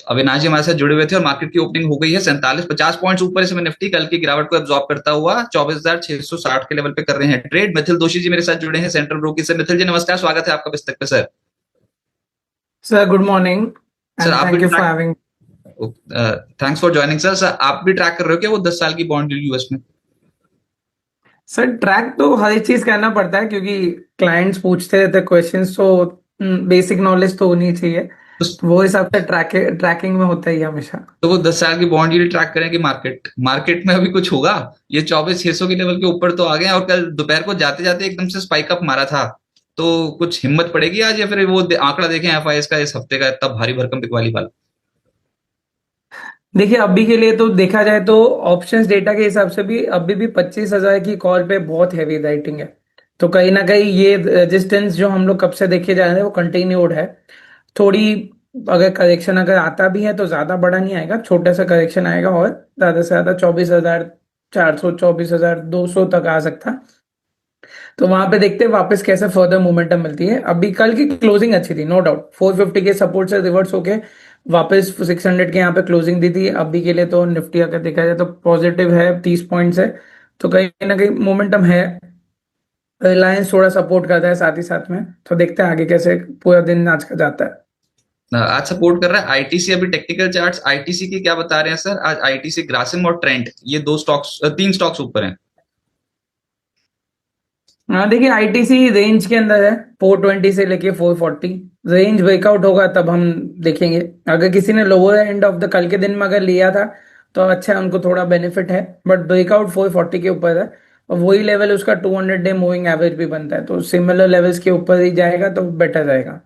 अविनाश जी हमारे साथ जुड़े हुए थे और मार्केट की ओपनिंग हो गई है 47-50 पॉइंट्स ऊपर इस समय निफ्टी कल की गिरावट को एब्जॉर्ब करता हुआ 24,660 के लेवल पे कर रहे हैं ट्रेड। मिथिल दोषी जी मेरे साथ जुड़े हैं सेंट्रल ब्रोकिंग से। मिथिल जी नमस्कार, स्वागत है आपका बिस्तक पे sir. Sir, good morning sir and आप भी thank you for track, having. Thanks for joining sir. Sir आप भी ट्रैक कर रहे हो क्या वो 10 साल की बॉन्ड यूएस में? सर ट्रैक तो हर एक चीज करना पड़ता है क्योंकि क्लाइंट्स पूछते रहते क्वेश्चंस, तो बेसिक नॉलेज तो होनी चाहिए। तो, तो वो हिसाब से ट्रैकिंग में होता ही है हमेशा। तो वो 10 साल की बॉन्ड यील्ड ट्रैक करें कि मार्केट मार्केट में अभी कुछ होगा? ये 24,600 के लेवल के ऊपर तो आ गए हैं और कल दोपहर को जाते जाते एकदम से स्पाइक अप मारा था। तो कुछ हिम्मत पड़ेगी आज या फिर वो आंकड़ा देखें एफआईएस का इस हफ्ते का इतना भारी भरकम बिकवाली वाला? देखिए, अभी के लिए तो देखा जाए तो ऑप्शंस डेटा के हिसाब से भी अभी भी 25,000 की कॉल पे बहुत हैवी राइटिंग है। तो कहीं ना कहीं ये रेजिस्टेंस जो हम लोग कब से देखे जा रहे हैं वो कंटिन्यूड है। थोड़ी अगर करेक्शन अगर आता भी है तो ज्यादा बड़ा नहीं आएगा, छोटा सा करेक्शन आएगा और ज्यादा से ज्यादा 24,400 24,200 तक आ सकता है। तो वहां पे देखते हैं वापस कैसे फर्दर मोमेंटम मिलती है। अभी कल की क्लोजिंग अच्छी थी, नो डाउट 450 के सपोर्ट से रिवर्स होके वापस 600 के यहाँ पे क्लोजिंग दी थी। अभी के लिए तो निफ्टी अगर देखा जाए तो पॉजिटिव है, 30 पॉइंट्स है। तो कहीं ना कहीं मोमेंटम है। रिलायंस थोड़ा सपोर्ट करता है साथ ही साथ में, तो देखते हैं आगे कैसे पूरा दिन आज का जाता है। आज सपोर्ट कर रहा है आईटीसी। अभी टेक्निकल चार्ट्स आईटीसी की क्या बता रहे हैं सर? आज आईटीसी, ग्रासिम और ट्रेंड, ये दो स्टॉक्स, तीन स्टॉक्स ऊपर हैं। हाँ देखिए, आईटीसी रेंज के अंदर है, 420 से लेके 440। रेंज ब्रेकआउट होगा तब हम देखेंगे। अगर किसी ने लोअर एंड ऑफ द कल के दिन में अगर लिया था तो अच्छा है, उनको थोड़ा बेनिफिट है। बट ब्रेकआउट 440 के ऊपर है और वही लेवल उसका 200 डे मूविंग एवरेज भी बनता है, तो सिमिलर लेवल्स के ऊपर ही जाएगा तो बेटर रहेगा।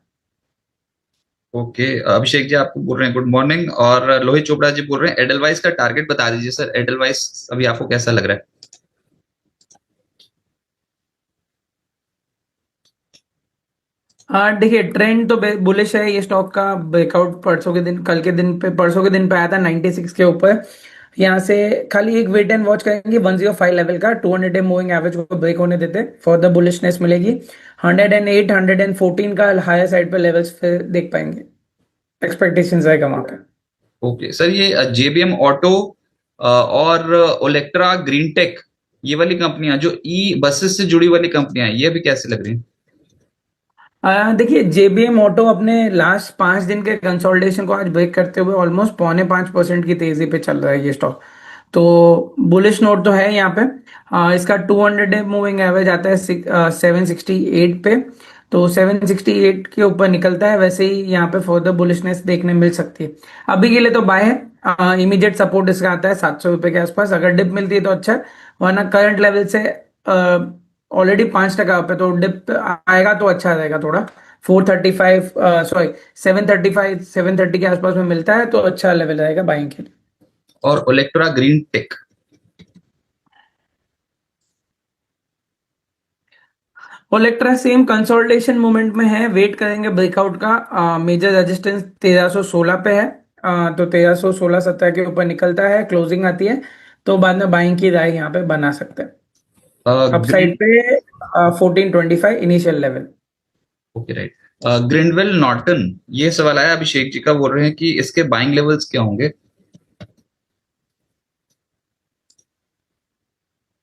ओके, अभिषेक जी आपको बोल रहे हैं गुड मॉर्निंग, और लोहित चोपड़ा जी बोल रहे हैं एडलवाइस का टारगेट बता दीजिए सर। एडलवाइस अभी आपको कैसा लग रहा है? हाँ देखिए, ट्रेंड तो बुलिश है ये स्टॉक का। ब्रेकआउट परसों के दिन, कल के दिन पे, परसों के दिन पे आया था 96 के ऊपर। यहाँ से खाली एक वेट एंड वॉच करेंगे 105 लेवल का, 200 डे मूविंग एवरेज को ब्रेक होने देते फर्दर बुलिशनेस मिलेगी। 108 114 का हायर साइड पे लेवल्स फिर देख पाएंगे, एक्सपेक्टेशंस रहेगा वहां पे। ओके सर, ये जेबीएम ऑटो और ओलेक्ट्रा ग्रीन टेक, ये वाली कंपनियां जो ई बसेस से जुड़ी वाली कंपनियां हैं, ये भी कैसे लग रही हैं? देखिए, जेबीएम ऑटो अपने लास्ट 5 दिन के कंसोलिडेशन को आज ब्रेक करते हुए ऑलमोस्ट 0.25% की तेजी पे चल रहा है ये स्टॉक। तो बुलिश नोट तो है यहाँ पे। इसका 200 डे मूविंग एवरेज आता है 768 पे। तो 768 के ऊपर निकलता है वैसे ही यहाँ पे फर्दर बुलिशनेस देखने मिल सकती है। अभी के लिए तो बाय है। इमीडिएट सपोर्ट इसका आता है 700 रुपए के आसपास, अगर डिप मिलती है तो अच्छा है। वरना करंट लेवल से ऑलरेडी 5% पे, तो डिप आएगा तो अच्छा रहेगा थोड़ा। 435, सॉरी 735 730 के आसपास में मिलता है तो अच्छा लेवल रहेगा बाइंग के लिए। और Olectra green tech? Olectra same consolidation movement में है, वेट करेंगे ब्रेकआउट का। मेजर रेजिस्टेंस 1316 पे है। तो 1316-17 के ऊपर निकलता है, क्लोजिंग आती है तो बाद में बाइंग की राय यहाँ पे बना सकते हैं। ग्रीन, अपसाइड पे 1425 initial level. Okay right. Grindwell Norton, ये सवाल आया अभिषेक जी का, बोल रहे हैं कि इसके बाइंग लेवल्स क्या होंगे?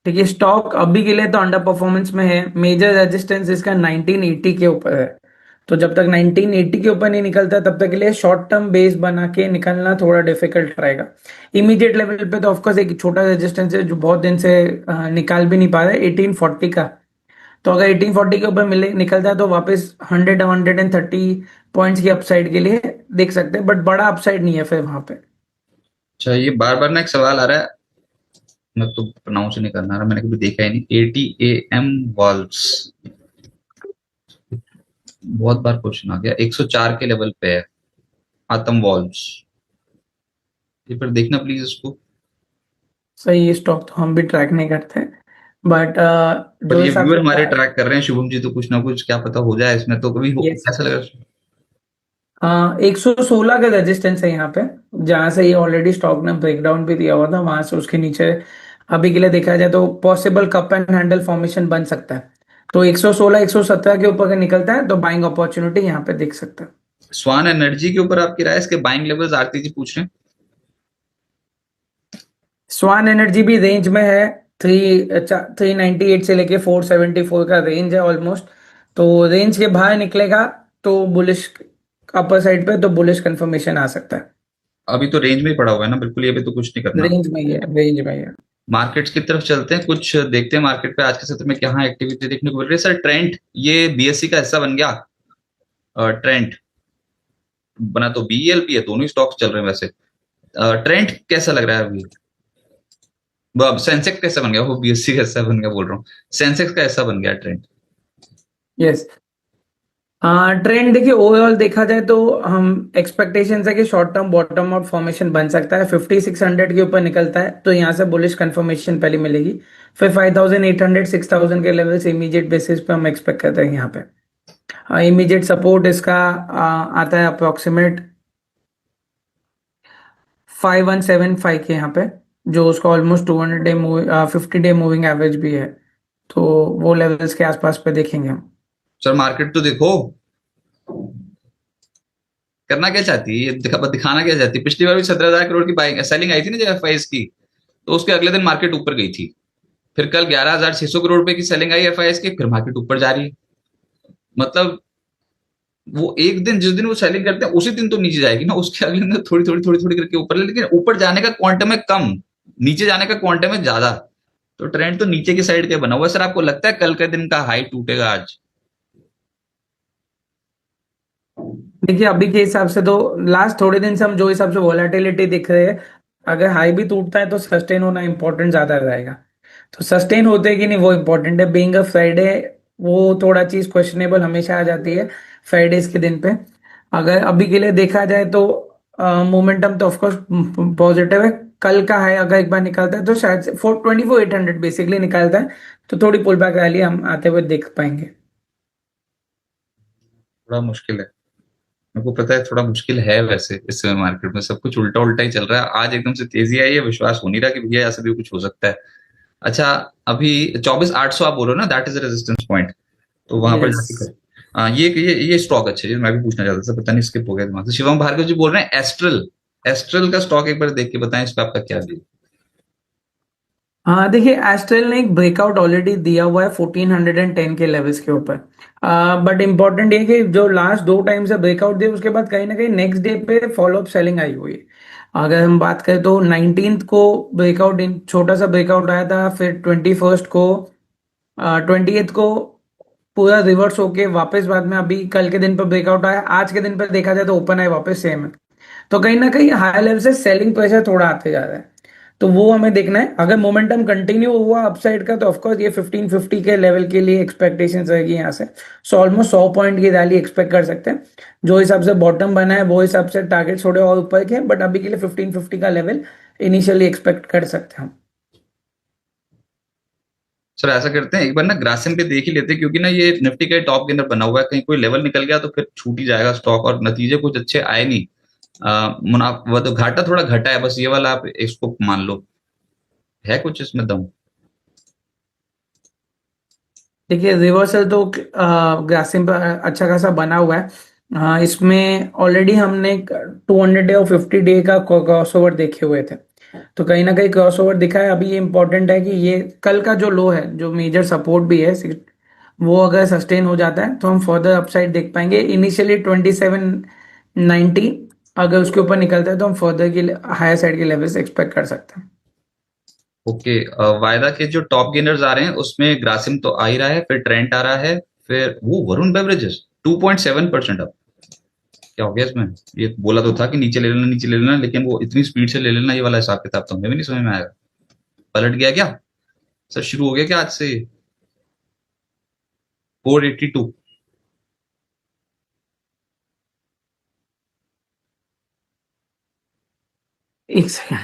देखिए, स्टॉक अभी के लिए तो अंडर परफॉर्मेंस में है। मेजर रेजिस्टेंस इसका 1980 के ऊपर है। तो जब तक 1980 के ऊपर नहीं निकलता तब तक के लिए शॉर्ट टर्म बेस बना के निकलना थोड़ा डिफिकल्ट रहेगा। इमीडिएट लेवल पे तो ऑफकोर्स एक छोटा रेजिस्टेंस है जो बहुत दिन से निकाल भी नहीं पा रहा है, 1840 का। तो अगर 1840 के ऊपर मिले निकलता है तो वापस 100 130 पॉइंट्स की अपसाइड के लिए देख सकते हैं, बट बड़ा अपसाइड नहीं है फिर वहां पे। अच्छा, ये बार बार ना एक सवाल आ रहा है, मैं तो प्रोनाउंस नहीं करना रहा, मैंने कभी देखा ही नहीं। एटीएम वॉल्व्स, बहुत बार क्वेश्चन आ गया, 104 के लेवल पे है आतम वॉल्व्स। ये पर देखना प्लीज इसको। सही, ये स्टॉक तो हम भी ट्रैक नहीं करते, बट पर जो ये हिसाब व्यूअर से हमारे ट्रैक कर रहे हैं शुभम जी, तो कुछ ना कुछ क्या पता हो जाए इसमें, तो कभी हो यस, कैसा लग रहा है? 116 का रेजिस्टेंस है यहाँ पे, जहां से ये ऑलरेडी स्टॉक ने ब्रेकडाउन भी दिया हुआ था, वहां से उसके नीचे अभी के लिए देखा जाए तो possible cup and handle formation बन सकता है। तो 116 117 के ऊपर अगर निकलता है तो बाइंग अपॉर्चुनिटी यहाँ पे देख सकते हैं। स्वान एनर्जी के ऊपर आपकी राय, इसके बाइंग लेवल्स आरती जी पूछ रहे हैं। स्वान एनर्जी भी रेंज में है, 398 से लेके 474 का रेंज है ऑलमोस्ट। तो रेंज के बाहर निकलेगा तो बुलिश, अपर साइड पे तो बुलिश कंफर्मेशन आ सकता है। अभी तो रेंज में ही पड़ा हुआ है ना, बिल्कुल ये भी तो कुछ नहीं करना। रेंज में ही है, रेंज में ही है। मार्केट्स की तरफ चलते हैं, कुछ देखते हैं मार्केट पे आज के सत्र में क्या एक्टिविटी देखने को मिल रही है। सर ट्रेंड, ये बीएससी का हिस्सा बन गया। ट्रेंड बना तो बीईएल भी है, दोनों ही स्टॉक्स चल रहे हैं वैसे। ट्रेंड कैसा लग रहा है अभी? वो अब सेंसेक्स कैसा बन गया, वो बीएससी का हिस्सा बन गया बोल रहा हूँ, सेंसेक्स का हिस्सा बन गया ट्रेंड। यस। ट्रेंड देखिए, ओवरऑल देखा जाए तो हम एक्सपेक्टेशन है कि short term bottom out formation बन सकता है। 5600 के ऊपर निकलता है तो यहाँ से बुलिश कंफर्मेशन पहले मिलेगी। फिर 5800 6000 के लेवल से इमीडिएट बेसिस पे हम एक्सपेक्ट करते हैं यहाँ पे। इमीडिएट सपोर्ट इसका आता है अप्रोक्सीमेट 5175 के यहाँ पे, जो उसका almost 200 day 50 day moving average भी है। तो वो लेवल्स के आसपास पे देखेंगे हम। सर मार्केट तो देखो करना क्या चाहती है, ये दिखाना क्या चाहती है। पिछली बार भी 17,000 करोड़ की बाइंग सेलिंग आई थी ना जब एफआईएस की, तो उसके अगले दिन मार्केट ऊपर गई थी। फिर कल 11,600 करोड़ रुपए की सेलिंग आई एफआईएस की, फिर मार्केट ऊपर जा रही है। मतलब वो एक दिन जिस दिन वो सेलिंग करते हैं उसी दिन तो नीचे जाएगी ना, उसके अगले दिन थोड़ी थोड़ी थोड़ी थोड़ी करके ऊपर, लेकिन ऊपर जाने का क्वांटम है कम, नीचे जाने का क्वांटम है ज्यादा। तो ट्रेंड तो नीचे की साइड के बना हुआ है। सर आपको लगता है कल के दिन का हाई टूटेगा आज? देखिए, अभी के हिसाब से तो लास्ट थोड़े दिन से हम जो हिसाब से वोलेटिलिटी दिख रहे हैं, अगर हाई भी टूटता है तो सस्टेन होना इंपॉर्टेंट ज्यादा रहेगा। तो सस्टेन होते हैं कि नहीं वो इंपॉर्टेंट है। बीइंग अ फ्राइडे, वो थोड़ा चीज क्वेश्चनेबल हमेशा आ जाती है फ्राइडेज के दिन पे। अगर अभी के लिए देखा जाए तो मोमेंटम तो ऑफकोर्स पॉजिटिव है। कल का है अगर एक बार निकलता है तो शायद 424,800 बेसिकली निकलता है, तो थोड़ी पुल बैक रैली हम आते हुए देख पाएंगे। थोड़ा मुश्किल है, मेरे को पता है थोड़ा मुश्किल है वैसे। इस समय मार्केट में सब कुछ उल्टा उल्टा ही चल रहा है। आज एकदम से तेजी आई है, विश्वास हो नहीं रहा कि भैया ऐसा भी कुछ हो सकता है। अच्छा, अभी 24,800 आप बोल रहे हो ना, दैट इज रेजिस्टेंस पॉइंट, तो वहां पर यस। जाके ये स्टॉक अच्छे है, मैं भी पूछना चाहता था, पता नहीं स्किप हो गया दिमाग से। शिवम भार्गव जी बोल रहे हैं एस्ट्रल, एस्ट्रल का स्टॉक एक बार देख के बताएं, इस पे आपका क्या व्यू? हाँ देखिए, एस्ट्रल ने एक ब्रेकआउट ऑलरेडी दिया हुआ है 1410 के लेवल्स के ऊपर। बट इम्पोर्टेंट ये है कि जो लास्ट दो टाइम से ब्रेकआउट दिए उसके बाद कहीं ना कहीं नेक्स्ट डे पे फॉलो अप सेलिंग आई हुई है। अगर हम बात करें तो 19th को ब्रेकआउट, छोटा सा ब्रेकआउट आया था, फिर 21st को, 20th को पूरा रिवर्स होके वापस बाद में अभी कल के दिन पर ब्रेकआउट आया। आज के दिन पर देखा जाए तो ओपन है वापस सेम है। तो कहीं ना कहीं हाई लेवल से सेलिंग प्रेशर थोड़ा आते जा रहा है। तो वो हमें देखना है। अगर मोमेंटम कंटिन्यू हुआ अपसाइड का तो ऑफकोर्स ये 1550 के लेवल के लिए एक्सपेक्टेशन रहेगी यहाँ से। सो ऑलमोस्ट 100 पॉइंट की रैली एक्सपेक्ट कर सकते हैं। जो हिसाब से बॉटम बना है वो हिसाब से टारगेट थोड़े और ऊपर के, बट अभी के लिए 1550 का लेवल इनिशियली एक्सपेक्ट कर सकते हैं हम। सर ऐसा करते हैं एक बार ना ग्रासिम पे देख ही लेते हैं, क्योंकि ना ये निफ्टी का टॉप के अंदर बना हुआ है, कहीं कोई लेवल निकल गया तो फिर छूट ही जाएगा स्टॉक, और नतीजे कुछ अच्छे आए नहीं। मुनाफा वो तो घाटा थोड़ा घटा है, बस ये वाला आप इसको मान लो, है कुछ इसमें दम? देखिए, रिवर्सल तो ग्रासिम पर अच्छा खासा बना हुआ है। इसमें ऑलरेडी हमने 200 डे और 50 डे का क्रॉसओवर देखे हुए थे। तो कहीं ना कहीं क्रॉसओवर दिखा है। अभी ये इंपॉर्टेंट है कि ये कल का जो लो है, जो मेजर सपोर्ट भी है, वो अगर सस्टेन हो जाता है तो हम फर्दर अपसाइड देख पाएंगे। इनिशियली 2790 अगर उसके ऊपर निकलता है तो हम फर्दर की हायर साइड के लेवल्स एक्सपेक्ट कर सकते हैं। ओके, वायदा के जो टॉप गेनर्स आ रहे हैं उसमें ग्रासिम तो आ ही रहा है, फिर ट्रेंट आ रहा है, फिर वो वरुण बेवरेजेस 2.7% अप। क्या हो गया इसमें? ये बोला तो था कि नीचे ले लेना नीचे ले लेना, लेकिन वो इतनी स्पीड से ले लेना, ये वाला हिसाब किताब तो हमें भी नहीं समझ में आएगा। पलट गया क्या? सर शुरू हो गया क्या आज से? 482। एक सेकंड।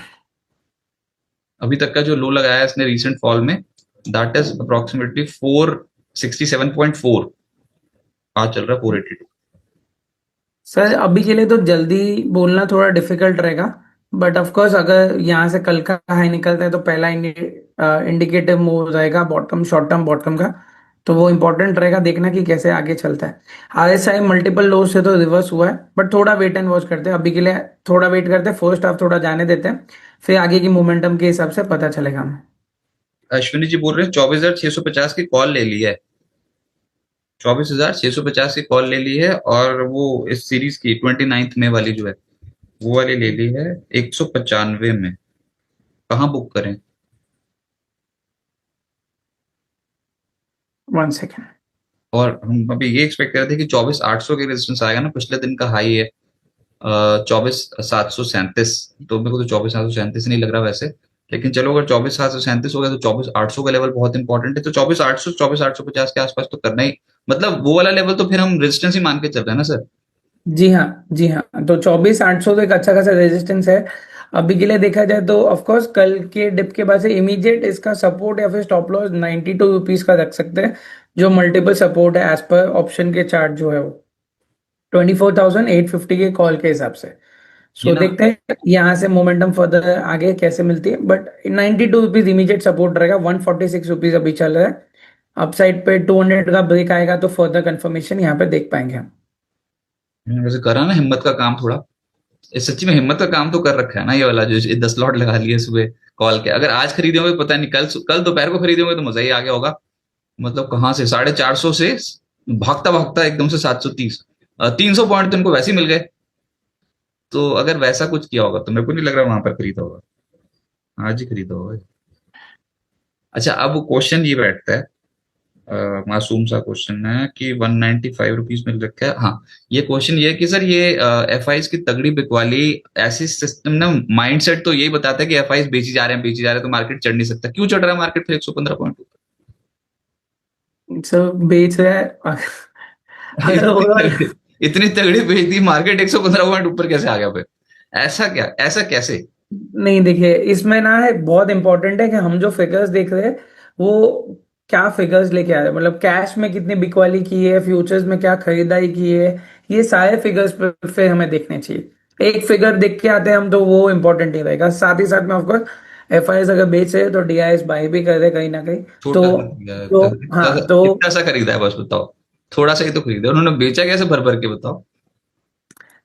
अभी तक का जो लो लगाया है इसने रिसेंट फॉल में, दैट इज अप्रोक्सीमेटली 467.4, आज चल रहा है 482। सर अभी के लिए तो जल्दी बोलना थोड़ा डिफिकल्ट रहेगा। बट ऑफ कोर्स अगर यहाँ से कल का हाई निकलता है तो पहला इंडिकेटिव मूव रहेगा बॉटम, शॉर्ट टर्म बॉटम का। तो वो इंपॉर्टेंट रहेगा देखना कि कैसे आगे चलता है। आरएसआई मल्टीपल लो से तो रिवर्स हुआ है, बट थोड़ा वेट एंड वॉच करते हैं अभी के लिए, थोड़ा वेट करते हैं, फर्स्ट हाफ थोड़ा जाने देते हैं, फिर आगे की मोमेंटम के हिसाब से पता चलेगा हमें। अश्विनी जी बोल रहे हैं 24,650 की कॉल ले ली है। 24,650 की कॉल ले ली है, और वो इस सीरीज की 29 में वाली जो है वो वाली ले ली है 195 में। कहाँ बुक करें? 1 सेकेंड। और हम अभी ये एक्सपेक्ट कर रहे थे कि 24,800 के रेजिस्टेंस आएगा ना, पिछले दिन का हाई है 24,737। तो मेरे को तो 24,737 नहीं लग रहा वैसे, लेकिन चलो अगर 24,737 हो गया तो 24,800 का लेवल बहुत इंपॉर्टेंट है। तो 24,800 24,850 के आसपास तो करना ही, मतलब वो वाला लेवल तो फिर हम रेजिस्टेंस ही मान के चल रहे हैं ना सर। जी हाँ, जी हाँ, तो 24,800 तो एक अच्छा खासा रेजिस्टेंस है अभी के लिए देखा जाए तो। ऑफ कोर्स कल के डिप के बाद से इमीडिएट इसका सपोर्ट या फिर स्टॉप लॉस 92 रुपीज का रख सकते हैं, जो मल्टीपल सपोर्ट है एज पर ऑप्शन के चार्ट जो है वो 24,850 के कॉल के हिसाब से। ये सो ना, देखते हैं यहाँ से मोमेंटम फर्दर आगे कैसे मिलती है, बट 92 रुपीज इमीडिएट सपोर्ट रहेगा। 146 रुपीज अभी चल रहा है। अपसाइड पे 200 का ब्रेक आएगा तो फर्दर कंफर्मेशन यहाँ पे देख पाएंगे हम। वैसे करा ना हिम्मत का काम थोड़ा। सच्ची में हिम्मत का काम तो कर रखा है ना ये वाला, जो 10 लॉट लगा लिए सुबह कॉल के। अगर आज खरीदे होंगे पता नहीं, कल कल दोपहर को खरीदे होंगे तो मजा ही आ गया होगा। मतलब कहाँ से 450 से भागता भागता एकदम से 730, 300 पॉइंट तो इनको वैसे ही मिल गए। तो अगर वैसा कुछ किया होगा तो मेरे को नहीं लग रहा वहां पर खरीदा होगा, आज ही खरीदा होगा। अच्छा, अब क्वेश्चन ये बैठता है, मासूम सा क्वेश्चन है कि 195 रुपीज मिल रखा है। हाँ, ये क्वेश्चन ये है कि सर ये एफ आईज की तगड़ी बिकवाली, ऐसी सिस्टम ना, माइंडसेट तो यही बताता है कि एफ आईज बेची जा रहे हैं, बेची जा रहे हैं, तो मार्केट चढ़ नहीं सकता। क्यों चढ़ रहा है मार्केट फिर 115 पॉइंट? सब बेच रहा है। अगर इतनी ओवरऑल तगड़ी, इतनी तगड़ी बेच दी मार्केट, 115 पॉइंट ऊपर कैसे आ गया फिर? ऐसा क्या, ऐसा कैसे? नहीं, देखिए इसमें ना है बहुत इंपॉर्टेंट है कि हम जो फिगर्स देख रहे हैं वो क्या फिगर्स लेके आ रहे हैं, मतलब कैश में कितनी बिकवाली की है, फ्यूचर्स में क्या खरीदारी की है, ये सारे फिगर्स पर फिर हमें देखने चाहिए। एक फिगर देख के आते हैं हम तो वो इंपॉर्टेंट ही रहेगा। साथ ही साथ में ऑफकोर्स एफ आई एस अगर बेच रहे हैं तो डी आई एस बाई भी कर रहे हैं कहीं ना कहीं। छोटा सा तो खरीदा है, तो हाँ, तो कितना सा खरीदा है बस बताओ। थोड़ा सा ही तो खरीदा है, उन्होंने बेचा कैसे भर भर के बताओ।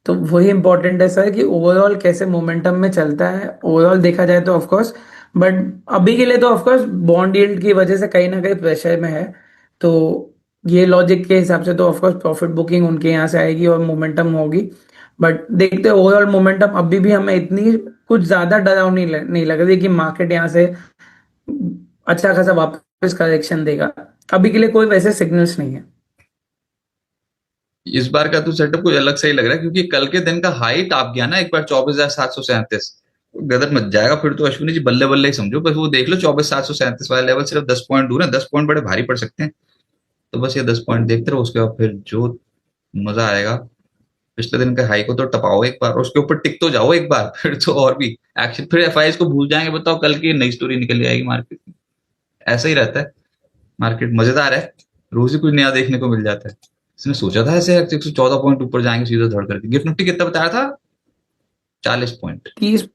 वही इंपॉर्टेंट है सर कि ओवरऑल कैसे मोमेंटम में चलता है ओवरऑल देखा जाए तो ऑफ कोर्स। बट अभी के लिए तो ऑफ कोर्स बॉन्ड यील्ड की वजह से कहीं ना कहीं प्रेशर में है। तो ये लॉजिक के हिसाब से तो ऑफ कोर्स प्रॉफिट बुकिंग उनके यहाँ से आएगी और मोमेंटम होगी। बट देखते हैं ओवरऑल मोमेंटम अभी भी हमें इतनी कुछ ज्यादा डरावनी नहीं लग रही कि मार्केट यहाँ से अच्छा खासा वापस करेक्शन देगा। अभी के लिए कोई वैसे सिग्नल्स नहीं है। इस बार का तो सेटअप कुछ अलग से ही लग रहा है, क्योंकि कल के दिन का हाई टाप गया ना एक बार 24,737। गदर मच जाएगा फिर तो अश्विनी जी, बल्ले बल्ले ही समझो। बस वो देख लो 24,737 वाला लेवल सिर्फ 10 पॉइंट दूर है, 10 पॉइंट बड़े भारी पड़ सकते हैं। तो बस ये 10 पॉइंट देखते रहो, उसके बाद फिर जो मजा आएगा। पिछले दिन के हाई को तो टपाओ एक बार, और उसके ऊपर टिक तो जाओ एक बार फिर तो और भी एक्शन, फिर एफ आई को भूल जाएंगे। बताओ कल की नई स्टोरी निकल आएगी मार्केट में। ऐसा ही रहता है, मार्केट मजेदार है, रोज ही कुछ नया देखने को मिल जाता है। इसने सोचा था ऐसे 114 पॉइंट ऊपर जाएंगे सीधा धड़ करके। गिफ्ट निफ्टी कितना बताया था? 40 पॉइंट। 30।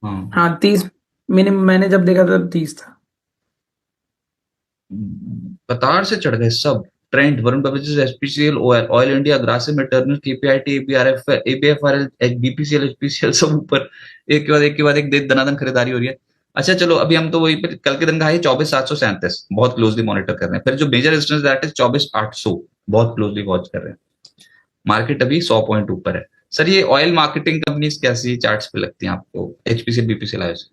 हाँ, हाँ 30। मिनिमम मैंने जब देखा था 30 था। कतार से चढ़ गए सब। Trent, Varun Bajaj, HPCL, oil, oil India, Grasim, Turner, KPIT, ABRF, ABFRL, BPCL, HPCL, सब ऊपर। एक के बाद एक दनादन खरीदारी हो रही है। अच्छा चलो, अभी हम तो वही पे कल के दिन का है 24,737, बहुत क्लोजली मॉनिटर कर रहे हैं। फिर जो मेजर रेजिस्टेंस दैट इज 24,800, बहुत क्लोजली वॉच कर रहे हैं। मार्केट अभी 100 पॉइंट ऊपर है। सर ये ऑयल मार्केटिंग कंपनीज कैसी चार्ट्स पे लगती हैं आपको, एचपीसीएल, बीपीसीएल, आईओसी?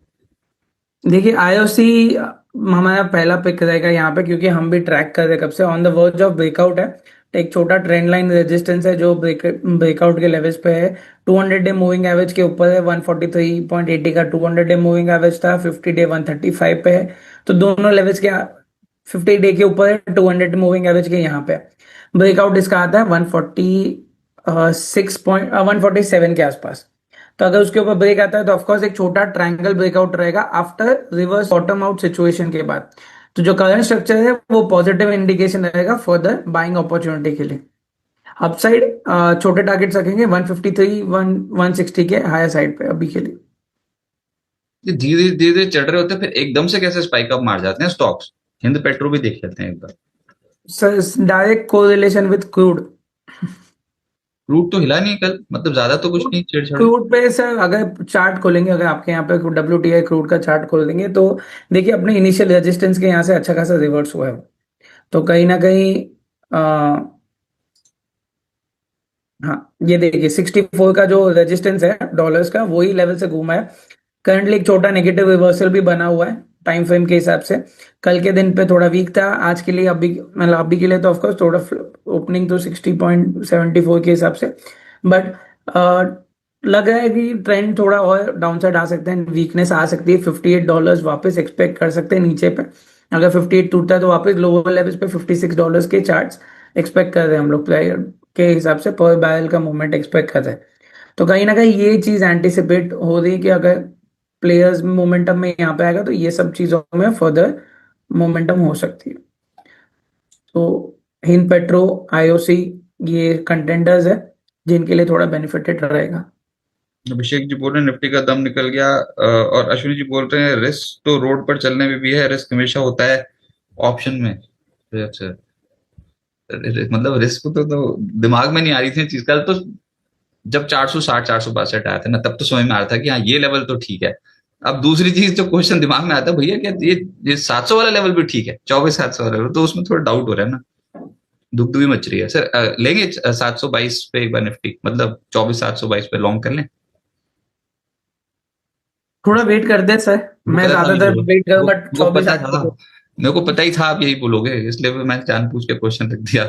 देखिए आईओसी हमारा पहला पिक रहेगा यहाँ पे, क्योंकि हम भी ट्रैक कर रहे हैं कब से, on the verge of breakout है। एक छोटा ट्रेंड लाइन रेजिस्टेंस है जो ब्रेकआउट के लेवल्स पे है। 200 डे मूविंग एवरेज के ऊपर है। 143.80 का 200 डे मूविंग एवरेज था। 50 डे 135 पे है। तो दोनों लेवल्स के 50 डे के ऊपर है, 200 मूविंग एवरेज के यहाँ पे। ब्रेकआउट इसका आता है 147 के आसपास। तो अगर उसके ऊपर ब्रेक आता है तो ऑफकोर्स एक छोटा ट्रायंगल ब्रेकआउट रहेगा after reverse bottom out situation के बाद। तो जो करंट स्ट्रक्चर है वो पॉजिटिव इंडिकेशन रहेगा फर्दर बाइंग अपॉर्चुनिटी के लिए। अपसाइड छोटे टारगेट्स रखेंगे 153 160 के हायर साइड पे अभी के लिए। ये धीरे धीरे धीरे चढ़ रहे होते हैं, फिर एकदम से कैसे स्पाइक अप मार जाते हैं स्टॉक्स? हिंद पेट्रो भी देख लेते हैं एक बार। Direct correlation with crude. Crude तो हिला नहीं कल, मतलब ज्यादा तो कुछ नहीं छेड़छाड़ हुई। क्रूड पे सर अगर चार्ट खोलेंगे, अगर आपके यहाँ पे WTI क्रूड का चार्ट खोल देंगे तो देखिए अपने इनिशियल रेजिस्टेंस के यहाँ से अच्छा खासा रिवर्स हुआ है वो। तो कहीं ना कहीं हाँ ये देखिए 64 का जो रेजिस्टेंस है डॉलर्स का, वही लेवल से घूमा है। करंटली एक छोटा नेगेटिव रिवर्सल भी बना हुआ है टाइम फ्रेम के हिसाब से। कल के दिन पे थोड़ा वीक था, आज के लिए अभी मतलब अभी के लिए तो ऑफकोर्स थोड़ा ओपनिंग तो 60.74 के हिसाब से। बट लग रहा है कि ट्रेंड थोड़ा और डाउन साइड आ सकते हैं, वीकनेस आ सकती है। $58 वापस एक्सपेक्ट कर सकते हैं नीचे पे। अगर 58 टूटता है तो वापस लोअर लेवल्स पे $56 के चार्ट्स एक्सपेक्ट कर रहे हैं हम लोग प्राइस के हिसाब से, पर बैरल का मूवमेंट एक्सपेक्ट कर रहे हैं। तो कहीं ना कहीं ये चीज एंटिसिपेट हो रही है कि अगर प्लेयर्स मोमेंटम में यहाँ पे आएगा तो ये सब चीजों में फर्दर मोमेंटम हो सकती है। तो हिंद पेट्रो, आईओसी, ये कंटेंडर्स है जिनके लिए थोड़ा बेनिफिटेड रहेगा। अभिषेक जी बोल रहे हैं निफ्टी का दम निकल गया, और अश्विनी जी बोल रहे हैं रिस्क तो रोड पर चलने में भी है, रिस्क हमेशा होता है ऑप्शन में। अच्छा, मतलब रिस्क तो दिमाग में नहीं आ रही थी चीज। कल तो जब 460 462 आया था ना, तब तो समझ में आ रहा था कि हाँ ये लेवल तो ठीक है। अब दूसरी चीज जो क्वेश्चन दिमाग में आता है, भैया क्या ये 700 वाला लेवल भी ठीक है, 24 700 वाला लेवल, तो उसमें थोड़ा डाउट हो रहा है ना। दुगदुगी मच रही है सर। लेंगे 722 पे एक बार निफ्टी, मतलब 24 722 पे लॉन्ग कर लें। थोड़ा वेट करते हैं सर। मेरे को मैं पता था नहीं ज्यादातर बोलो, वेट करूंगा मेरे को चौबीस पता आठ था, को। मेरे को पता ही था आप यही बोलोगे, इसलिए मैं जान पूछ के क्वेश्चन रख दिया।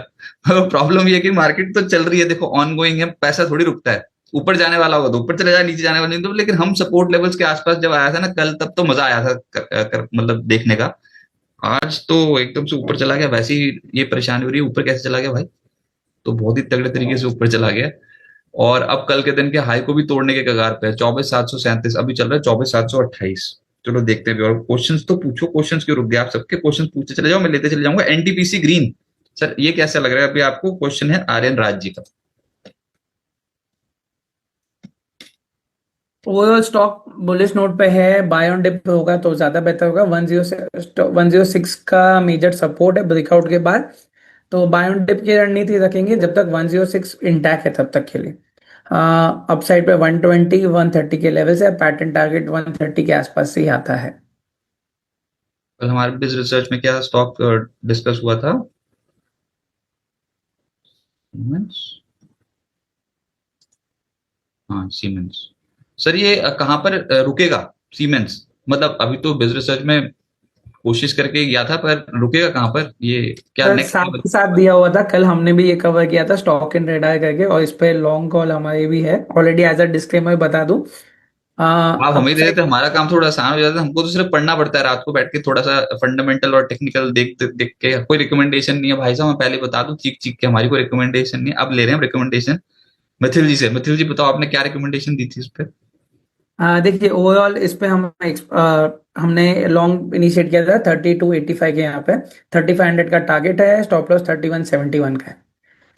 प्रॉब्लम ये है कि मार्केट तो चल रही है, देखो ऑन गोइंग है, पैसा थोड़ी रुकता है। ऊपर जाने वाला होगा तो ऊपर चले जाए, नीचे जाने वाला नहीं तो। लेकिन हम सपोर्ट लेवल्स के आसपास जब आया था ना कल, तब तो मजा आया था मतलब देखने का। आज तो एकदम से ऊपर चला गया, वैसे ही ये परेशानी हो रही है ऊपर कैसे चला गया भाई। तो बहुत ही तगड़े तरीके से ऊपर चला गया। और अब कल के दिन के हाई को भी तोड़ने के कगार पे है। 24 737 अभी चल रहा है, 24 728। चलो देखते हैं भी। और क्वेश्चंस तो पूछो, क्वेश्चंस क्यों रुक गए आप? सबके क्वेश्चंस पूछते चले जाओ, मैं लेते चले जाऊंगा। एनटीपीसी ग्रीन, सर ये कैसा लग रहा है अभी आपको? क्वेश्चन है आर्यन राज जी का। ओवरऑल स्टॉक बुलिश नोट पे है, बाय ऑन डिप होगा तो ज्यादा बेहतर होगा। 106 का मेजर सपोर्ट है ब्रेकआउट के बाद। तो बाय ऑन डिप की रणनीति रखेंगे जब तक 106 इंटैक्ट है तब तक के लिए। अपसाइड पे 120 130 के लेवल से पैटर्न टारगेट 130 के आसपास से ही आता है। कल हमारे बिज रिसर्च में क्या स्टॉक डिस्कस हुआ था? सीमेंस। हाँ सीमेंस। सर ये कहाँ पर रुकेगा सीमेंस? मतलब अभी तो बिज रिसर्च में कोशिश करके गया था, पर रुकेगा कहाँ पर ये? क्या सर नेक्स्ट साथ लेवल? के साथ दिया हुआ था, कल हमने भी ये कवर किया था स्टॉक इन रेडार करके, और इस पे लॉन्ग कॉल हमारी भी है ऑलरेडी। एज अ डिस्क्लेमर बता दूं, आप हमें दे अपसाइड। देते, हमारा काम थोड़ा आसान हो जाता है। हमको तो सिर्फ पढ़ना पड़ता है रात को बैठ के, थोड़ा सा फंडामेंटल और टेक्निकल देख देख के। कोई रिकमेंडेशन नहीं है भाई साहब, मैं पहले बता दूं, चीख चीख के हमारी कोई रिकमेंडेशन नहीं है। अब ले रहे हैं रिकमेंडेशन मिथिल जी से। मिथिल जी बताओ आपने क्या रिकमेंडेशन दी थी इस पे? देखिए ओवरऑल इस पे हमने लॉन्ग इनिशिएट किया था 3285 के यहाँ पे। 3500 का टारगेट है, स्टॉप लॉस 3171 का है।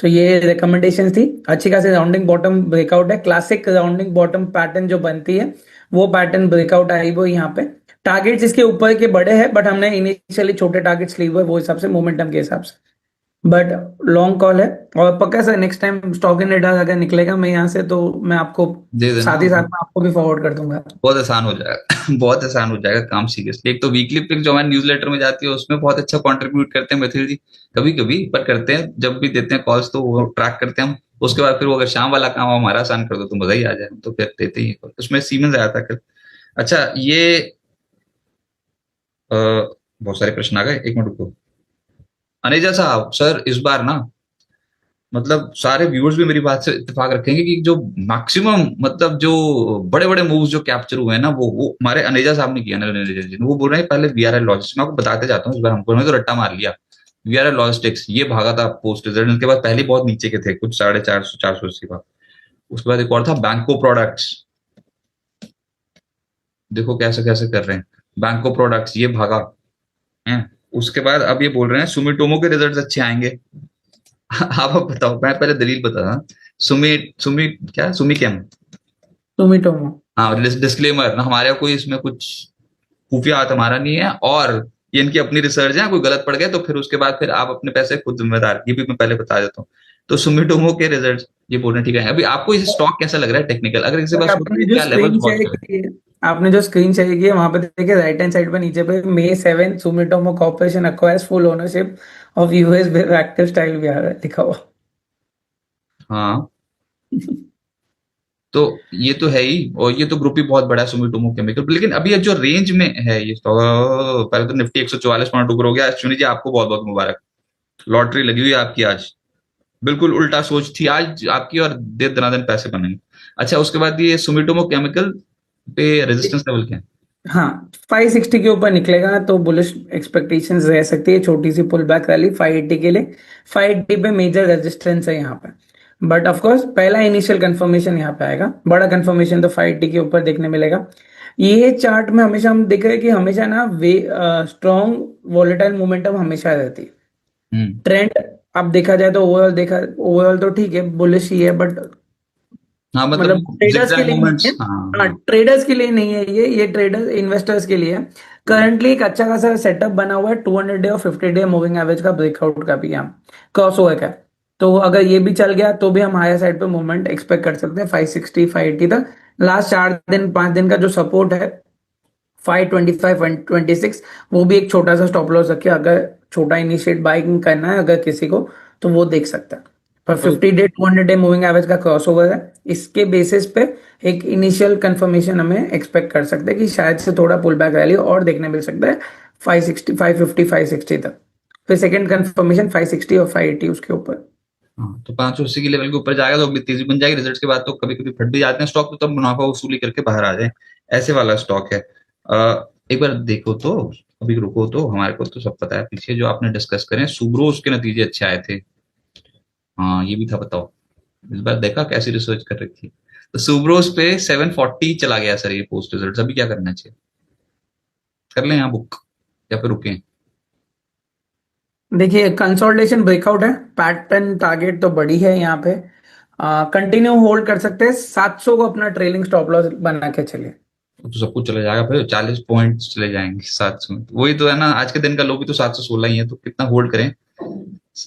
तो ये रिकमेंडेशन थी। अच्छी खासी राउंडिंग बॉटम ब्रेकआउट है, क्लासिक राउंडिंग बॉटम पैटर्न जो बनती है वो पैटर्न ब्रेकआउट आई वो यहाँ पे। टारगेट्स इसके ऊपर के बड़े हैं, बट हमने इनिशियली छोटे टारगेट्स लिए हुए वो हिसाब से मोमेंटम के हिसाब से। बट लॉन्ग कॉल है। और पक्का sir next time stock in raider अगर निकलेगा मैं यहाँ से तो मैं आपको दे देना। साथ ही साथ में आपको भी फॉरवर्ड कर दूंगा। बहुत आसान हो जाएगा। बहुत आसान हो जाएगा काम सीरियसली। एक तो वीकली पिक जो हमारे न्यूज़लेटर में जाती है उसमें बहुत अच्छा कंट्रीब्यूट करते हैं मिथिल जी। कभी कभी पर करते हैं, जब भी देते हैं कॉल्स तो वो ट्रैक करते हैं हम। उसके बाद फिर वो अगर शाम वाला काम हमारा आसान कर दो तो मजा ही आ जाए, हम तो फिर देते ही हैं call। उसमें सीमेंस आया था कल। अच्छा ये बहुत सारे प्रश्न आ गए, एक मिनट रुको। अनेजा साहब, सर इस बार ना, मतलब सारे व्यूअर्स भी मेरी बात से इत्तेफाक रखेंगे कि जो मैक्सिमम, मतलब जो बड़े बड़े मूव्स जो कैप्चर हुए हैं ना, वो हमारे अनेजा साहब ने किया ना, अनेजा जी ने। वो बोल रहे हैं पहले वीआरएल लॉजिस्टिक्स, मैं आपको बताते जाता हूँ। इस बार हमको तो रट्टा मार लिया। वीआरएल लॉजिस्टिक्स ये भागा था पोस्ट रिजल्ट, उनके बाद पहले बहुत नीचे के थे, कुछ 450 480 का। उसके बाद एक और था बैंको प्रोडक्ट्स। देखो कैसे कैसे कर रहे हैं। बैंको प्रोडक्ट्स ये भागा है। उसके बाद अब ये बोल रहे हैं सुमिटोमो के रिजल्ट अच्छे आएंगे। आप बताओ, मैं पहले दलील बता रहा हूँ। सुमी सुमी क्या, सुमी कैम। सुमिटोमो। हाँ डिस्क्लेमर ना, हमारे कोई इसमें कुछ खुफिया हाथ हमारा नहीं है। और ये इनकी अपनी रिसर्च है, कोई गलत पड़ गया तो फिर उसके बाद फिर आप अपने पैसे खुद जिम्मेदार, ये भी मैं पहले बता देता हूँ। तो सुमिटोमो के रिजल्ट ये बोलना ठीक है। अभी आपको ये स्टॉक कैसा लग रहा है टेक्निकल, अगर किसी के और पास हो तो आपने वो जो क्या लेवल्स स्क्रीन वॉच शेयर करें? की है, आपने जो स्क्रीन शेयर की है वहां पे देखिए राइट हैंड साइड पे नीचे पे May 7 Sumitomo corporation acquires full ownership of US active style भी आ रहा है लिखा हुआ। हाँ, तो ये तो है ही, और ये तो ग्रुप ही बहुत बड़ा है सुमिटोमो केमिकल, लेकिन अभी ये जो रेंज में है ये तो, पहले तो निफ्टी 144 पॉइंट ऊपर हो गया। अश्विनी जी आपको बहुत बहुत मुबारक, लॉटरी लगी हुई है आपकी आज। बिल्कुल उल्टा सोच थी आज आपकी, और दे दनादन पैसे बनेंगे। अच्छा, उसके बाद ये सुमिटोमो केमिकल पे रेजिस्टेंस लेवल क्या है? हाँ, 560 के ऊपर निकलेगा तो बुलिश एक्सपेक्टेशंस रह सकती है, छोटी सी पुल बैक रैली 580 के लिए। 580 पे मेजर रेजिस्टेंस है यहाँ पे, बट ऑफ कोर्स पहला इनिशियल कंफर्मेशन यहाँ पे आएगा, बड़ा कंफर्मेशन तो 580 के ऊपर देखने मिलेगा। ये चार्ट में हमेशा हम देख रहे हैं कि हमेशा ना वे स्ट्रॉन्ग वॉलेटाइल मोमेंटम हमेशा रहती है। हम्म। ट्रेंड अब देखा जाए तो ओवरऑल तो ठीक है, बुलिश ही है, बट हाँ, मतलब मतलब ट्रेडर्स के जिगजैग लिए नहीं है। मूवमेंट्स, हाँ हाँ, हाँ। ट्रेडर्स के लिए नहीं है ये ट्रेडर्स इन्वेस्टर्स के लिए है। करंटली एक अच्छा खासा सेटअप बना हुआ है, 200 डे और 50 डे मूविंग एवरेज का ब्रेकआउट का भी यहाँ क्रॉस ओवर का। तो अगर ये भी चल गया तो भी हम हायर साइड पे मूवमेंट एक्सपेक्ट कर सकते हैं 560 580 तक। लास्ट 4 दिन 5 दिन का जो सपोर्ट है 525 26, वो भी एक छोटा सा स्टॉप लॉस रखिए, अगर छोटा इनिशिएट बाइंग करना है अगर किसी को तो वो देख सकता है। पर तो 50 डे 200 डे मूविंग एवरेज का क्रॉसओवर है, इसके बेसिस पे एक इनिशियल कंफर्मेशन हमें एक्सपेक्ट कर सकते हैं कि शायद से थोड़ा पुल बैक रैली और देखने मिल सकता है 560 550 560 तक। फिर सेकंड कंफर्मेशन 560 और 580 उसके ऊपर। हाँ, तो 580 के लेवल के ऊपर जाएगा तो अगली तेजी बन जाएगी। रिजल्ट के बाद तो कभी कभी फट भी जाते हैं स्टॉक, तो तब मुनाफा वसूली करके बाहर आ जाए, ऐसे वाला स्टॉक है। एक बार देखो तो, अभी रुको तो, हमारे को तो सब पता है, पीछे जो आपने डिस्कस करें सुब्रो, उसके नतीजे अच्छे आए थे। हाँ, ये भी था, बताओ इस बार देखा कैसी रिसर्च कर रखी है। तो सुब्रोस पे 740 चला गया सर ये पोस्ट रिजल्ट, अभी क्या करना चाहिए? कर लें यहाँ बुक या फिर रुकें? देखिए कंसोलिडेशन ब्रेकआउट है, पैटर्न टारगेट तो बड़ी है यहाँ पे, कंटिन्यू होल्ड कर सकते हैं, 700 को अपना ट्रेलिंग स्टॉप लॉस बना के चलिए। तो सब कुछ चला जाएगा, फिर 40 पॉइंट चले जाएंगे 700 में। वही तो है ना, आज के दिन का लो भी तो 716 ही है, तो कितना होल्ड करें?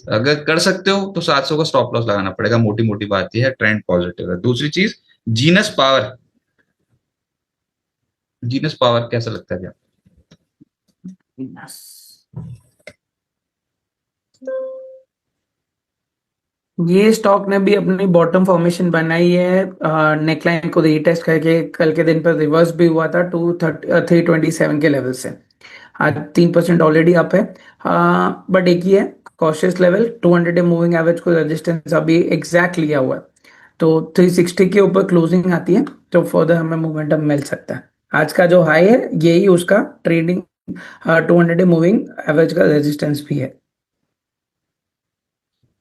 अगर कर सकते हो तो 700 का स्टॉप लॉस लगाना पड़ेगा, मोटी मोटी बात यह है, ट्रेंड पॉजिटिव है। दूसरी चीज, जीनस पावर, जीनस पावर कैसा लगता है क्या? ये स्टॉक ने भी अपनी बॉटम फॉर्मेशन बनाई है, नेकलाइन को रीटेस्ट करके कल के दिन पर रिवर्स भी हुआ था 327 के लेवल से। आज 3% ऑलरेडी अप है, बट एक ही है cautious level, 200 day moving average को रेजिस्टेंस अभी एग्जैक्ट लिया हुआ है। तो 360 के ऊपर क्लोजिंग आती है तो फर्दर हमें मोमेंटम मिल सकता है। आज का जो हाई है यही उसका ट्रेडिंग 200 डे मूविंग एवरेज का रेजिस्टेंस भी है।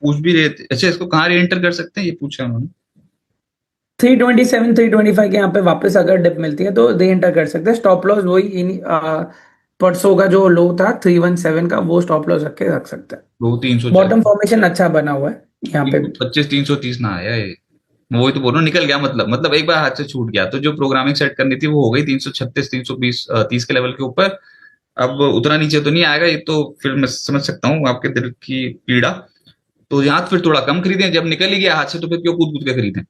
पूछ भी रहे थे, अच्छा इसको कहाँ री एंटर कर सकते हैं, ये पूछा उन्होंने। 327 325 के यहाँ पे वापस अगर डिप मिलती है तो री एंटर कर सकते हैं। स्टॉप लॉस वही परसों का जो लो था 317 का, वो स्टॉप लॉस रख के रख सकते हैं। वो 300 चल, बॉटम फॉर्मेशन अच्छा बना हुआ है यहाँ पे भी। 325 330 ना आया ये। वही तो बोल रहा हूँ, निकल गया, मतलब एक बार हाथ से छूट गया, तो जो प्रोग्रामिंग सेट करनी थी वो हो गई 336 320 30 के लेवल के ऊपर। अब उतना नीचे तो नहीं आएगा, ये तो फिर मैं समझ सकता हूँ आपके दिल की पीड़ा। तो यहाँ तो फिर थोड़ा कम खरीदें, जब निकल ही गया हाथ से तो फिर क्यों कूद कूद के खरीदें?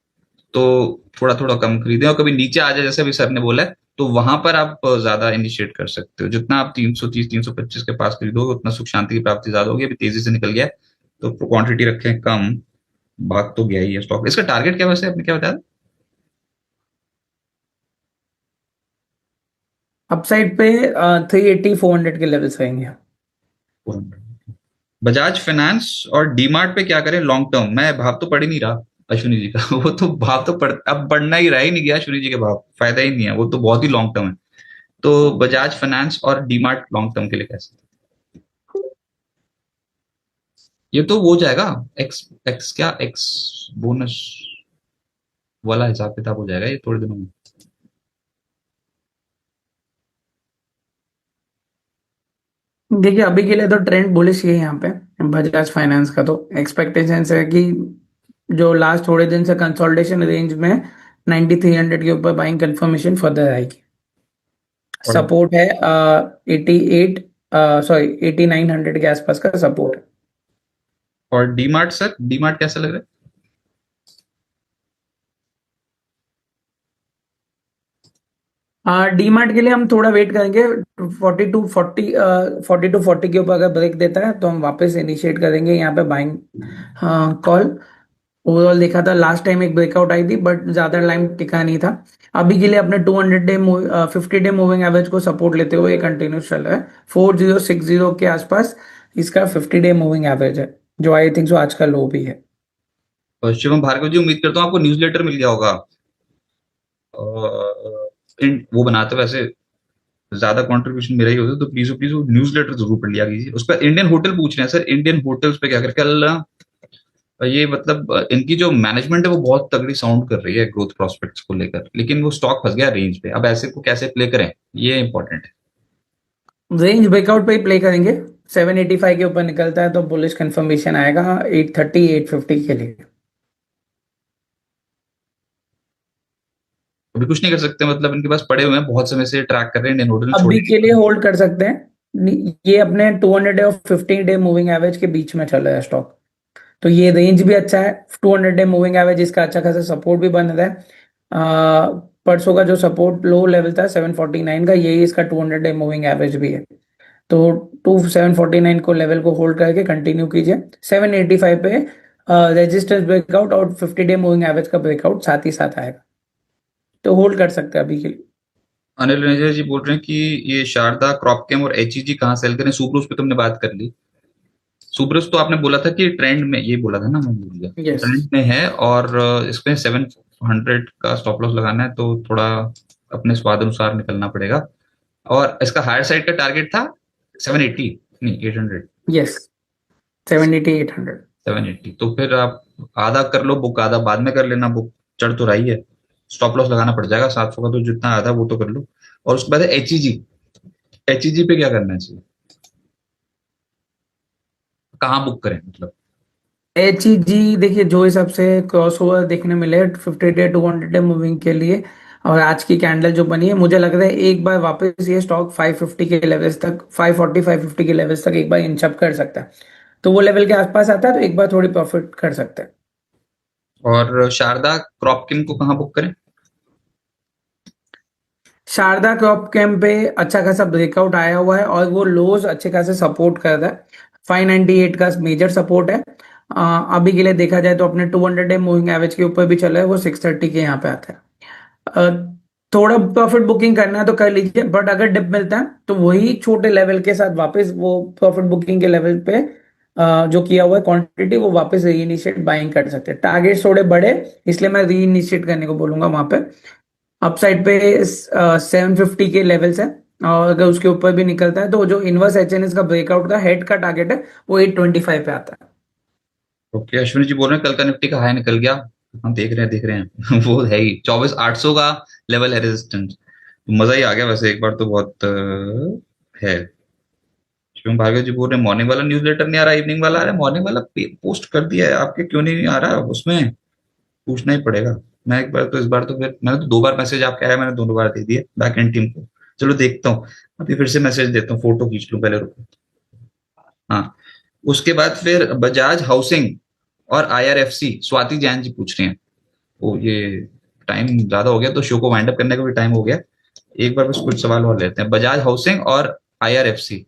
तो थोड़ा थोड़ा कम खरीदें, और कभी नीचे आ जाए जैसे अभी सर ने बोला है, तो वहां पर आप ज्यादा इनिशिएट कर सकते हो। जितना आप 330 325 के पास खरीदोगे उतना सुख शांति की प्राप्ति ज्यादा होगी। अभी तेजी से निकल गया है तो क्वांटिटी रखें कम, भाग तो गया ही है स्टॉक। इसका टारगेट क्या वैसे आपने क्या बताया? अपसाइड पे 380 400 के लेवल्स रहेंगे। 400। बजाज फाइनेंस और डीमार्ट पे क्या करें लॉन्ग टर्म? मैं भाव तो पड़ ही नहीं रहा अश्विनी जी का वो तो भाव तो पड़, अब बढ़ना ही रह ही नहीं गया अश्विनी जी के भाव, फायदा ही नहीं है, वो तो बहुत ही लॉन्ग टर्म है। तो बजाज फाइनेंस और डीमार्ट लॉन्ग टर्म के लिए कैसे? ये तो वो हो जाएगा, एक्स एक्स क्या एक्स बोनस वाला हिसाब किताब हो जाएगा ये थोड़े दिनों में। देखिए अभी के लिए तो ट्रेंड बुलिश ही है यहाँ पे। बजाज फाइनेंस का तो एक्सपेक्टेशन है कि जो लास्ट थोड़े दिन से कंसोलिडेशन रेंज में 9300 के ऊपर बाइंग कंफर्मेशन फर्दर आएगी। और सपोर्ट है 88 सॉरी 8900 के आसपास का सपोर्ट है। और डीमार्ट सर, डीमार्ट कैसा लग रहा है? डीमार्ट के लिए हम थोड़ा वेट करेंगे। 4240 के ऊपर अगर ब्रेक देता है तो हम वापस इनिशिएट करेंगे यहाँ पे बाइंग कॉल। ओवरऑल देखा था लास्ट टाइम एक ब्रेकआउट आई थी बट ज्यादा टाइम टिका नहीं था। अभी के लिए अपने 50 डे मूविंग एवरेज को सपोर्ट लेते हुए कंटिन्यूस चल रहा है 4060 के आसपास। इसका 50 डे मूविंग एवरेज है जो आई थिंक सो आज का लो भी है। और शिवम भार्गव जी, उम्मीद करता हूँ आपको न्यूज़लेटर मिल गया होगा। वो बनाते वैसे ज्यादा कंट्रीब्यूशन मेरा ही होता तो प्लीज प्लीज वो न्यूज़लेटर जरूर पढ़ लिया कीजिए। उस पर इंडियन होटल पूछ रहे हैं सर, इंडियन होटल्स पे क्या कर कल ये मतलब इनकी जो मैनेजमेंट है वो बहुत तगड़ी साउंड कर रही है ग्रोथ प्रोस्पेक्ट्स को लेकर, लेकिन वो स्टॉक फंस गया रेंज पे। अब ऐसे को कैसे प्ले करें, ये इंपॉर्टेंट है। रेंज ब्रेकआउट पे ही प्ले करेंगे। 785 के ऊपर निकलता है तो बुलिश कंफर्मेशन आएगा 830 850 के लिए। अभी कुछ नहीं कर सकते, मतलब इनके पास पड़े हुए हैं, बहुत समय से ट्रैक कर रहे हैं, इंडियन होटल अभी छोड़ेंगे के लिए होल्ड कर सकते हैं। ये अपने 200 डे और 15 डे मूविंग एवरेज के बीच में चल रहा है स्टॉक। तो ये रेंज भी अच्छा है। 200 डे मूविंग एवरेज इसका अच्छा खासा सपोर्ट भी बन रहा है। परसों का जो सपोर्ट लो लेवल था 749 का, यही इसका 200 डे मूविंग एवरेज भी है। तो 749 को लेवल को होल्ड करके कंटिन्यू कीजिए। 785 पे रेजिस्टेंस ब्रेकआउट और 50 डे मूविंग एवरेज का ब्रेकआउट साथ ही साथ आएगा। तो होल्ड कर सकते हैं अभी के लिए। अनिल रंजन जी बोल रहे हैं कि ये शारदा, क्रॉपकेम और एचईजी कहाँ सेल करें। सुब्रोस पे तुमने बात कर ली। सुब्रोस तो आपने बोला था कि ट्रेंड में, ये बोला था ना, मैं भूल गया, यस। ट्रेंड में है और इसमें 700 का स्टॉप लॉस लगाना है, तो थोड़ा अपने स्वाद अनुसार निकलना पड़ेगा। और इसका हायर साइड का टारगेट था 780, नहीं 800। यस 780 800। 780, तो फिर आप आधा कर लो बुक, आधा बाद में कर लेना बुक। चढ़ तो रही है, स्टॉप लॉस लगाना पड़ जाएगा 700 का, तो जितना आधा वो तो कर लो। और उसके बाद है एचईजी। एचईजी पे क्या करना चाहिए, कहाँ बुक करें मतलब? एच ई जी देखिए, जो हिसाब से क्रॉस ओवर देखने मिले 50 डे 200 डे मूविंग के लिए और आज की कैंडल जो बनी है, मुझे लग रहा है एक बार वापस ये स्टॉक 550 के लेवल्स तक, 540 550 के लेवल्स तक एक बार इंचअप कर सकता है। तो वो लेवल के आसपास आता है तो एक बार थोड़ी प्रॉफिट कर सकते हैं। और शारदा क्रॉपकिन को कहाँ बुक करें? शारदा क्रॉप कैंप पे अच्छा खासा ब्रेकआउट आया हुआ है और वो लोज अच्छे खासे सपोर्ट कर रहा है। 598 का मेजर सपोर्ट है। अभी के लिए देखा जाए तो अपने 200 डे मूविंग एवरेज के ऊपर भी चल रहा है, वो 630 के यहाँ पे आता है। थोड़ा प्रॉफिट बुकिंग करना है तो कर लीजिए, बट अगर डिप मिलता है तो वही छोटे लेवल के साथ वापस वो प्रॉफिट बुकिंग के लेवल पे जो किया हुआ है क्वांटिटी वो वापस री इनिशिएट बाइंग कर सकते हैं। टारगेट थोड़े बड़े, इसलिए मैं री इनिशिएट करने को बोलूंगा वहां पे। अपसाइड पे 750 के लेवल्स है और अगर उसके ऊपर भी निकलता है तो जो इनवर्स एचएनएस का ब्रेकआउट का हेड का टारगेट है वो 825 पे आता है। ओके, अश्विनी जी बोल रहे हैं कल का निफ्टी का हाई निकल गया। हम देख रहे हैं वो है ही 24,800 का लेवल है रेजिस्टेंस। मजा ही आ गया वैसे, एक बार तो बहुत है। शिवम भार्गव जी बोल रहे हैं मॉर्निंग वाला न्यूज़लेटर नहीं आ रहा, इवनिंग वाला आ रहा है। मॉर्निंग वाला पोस्ट कर दिया है आपके, क्यों नहीं आ रहा उसमें? पूछना ही पड़ेगा। मैं एक बार तो, इस बार तो फिर मैंने तो 2 बार मैसेज आपके आया, मैंने दोनों बार दे दिए बैक एंड टीम को। चलो देखता हूँ, अभी फिर से मैसेज देता हूँ, फोटो खींच लूँ पहले, रुको। हाँ, उसके बाद फिर बजाज हाउसिंग और आईआरएफसी, स्वाति जैन जी पूछ रहे हैं। ओ ये टाइम ज्यादा हो गया तो शो को वाइंड अप करने का भी टाइम हो गया। एक बार बस कुछ सवाल और लेते हैं, बजाज हाउसिंग और आईआरएफसी।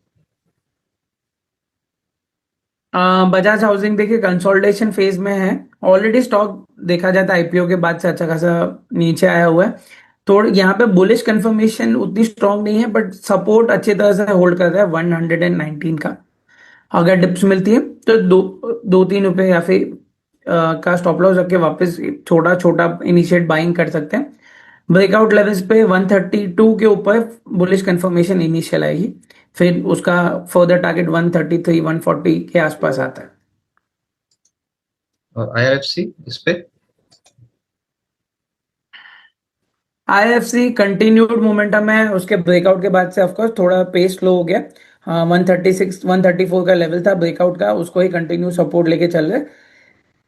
बजाज हाउसिंग देखिए कंसोलिडेशन फेज में है। ऑलरेडी स्टॉक देखा जाता है आईपीओ के बाद से अच्छा खासा नीचे आया हुआ है। थोड़ा यहाँ पे बुलिश कंफर्मेशन उतनी स्ट्रांग नहीं है बट सपोर्ट अच्छी तरह से होल्ड कर रहा है 119 का। अगर डिप्स मिलती है तो दो तीन रुपए या फिर का स्टॉप लॉस रख के वापस छोटा छोटा इनिशिएट बाइंग कर सकते हैं। ब्रेकआउट लेवल्स पे 132 के ऊपर बुलिश कंफर्मेशन इनिशियल आएगी, फिर उसका फर्दर टारगेट 133 140 के आसपास आता है। और आईआरएफसी इस पे? आईएफसी कंटिन्यूड मोमेंटम है, उसके ब्रेकआउट के बाद से ऑफकोर्स थोड़ा पेस स्लो हो गया। हाँ 136 134 का लेवल था ब्रेकआउट का, उसको ही कंटिन्यू सपोर्ट लेके चल रहे।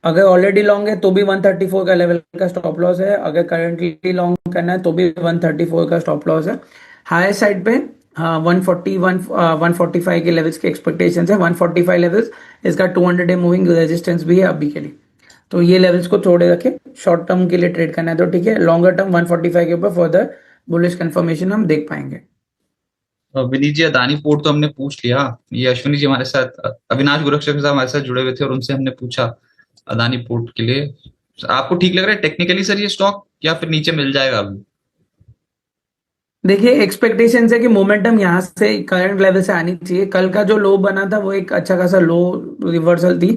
अगर ऑलरेडी लॉन्ग है तो भी 134 का लेवल का स्टॉप लॉस है, अगर करंटली लॉन्ग करना है तो भी 134 का स्टॉप लॉस है। हायर साइड पे हाँ 145 के लेवल्स के एक्सपेक्टेशन है, 145 लेवल्स, इसका 200 डे मूविंग रेजिस्टेंस भी है अभी के लिए। तो ये लेवल्स को थोड़े रखे, शॉर्ट टर्म के लिए ट्रेड करना है तो ठीक है, लॉन्गर टर्म 145 के ऊपर फर्दर बुलिश कंफर्मेशन हम देख पाएंगे। विनीत जी, अदानी पोर्ट तो हमने पूछ लिया। ये अश्विनी जी हमारे साथ, अविनाश गोरक्षक के साथ हमारे साथ जुड़े हुए थे और उनसे हमने पूछा अदानी पोर्ट के लिए। आपको ठीक लग रहा है टेक्निकली सर ये स्टॉक, या फिर नीचे मिल जाएगा अभी? देखिए एक्सपेक्टेशन है कि मोमेंटम यहाँ से करंट लेवल से आनी चाहिए। कल का जो लो बना था वो एक अच्छा खासा लो रिवर्सल थी।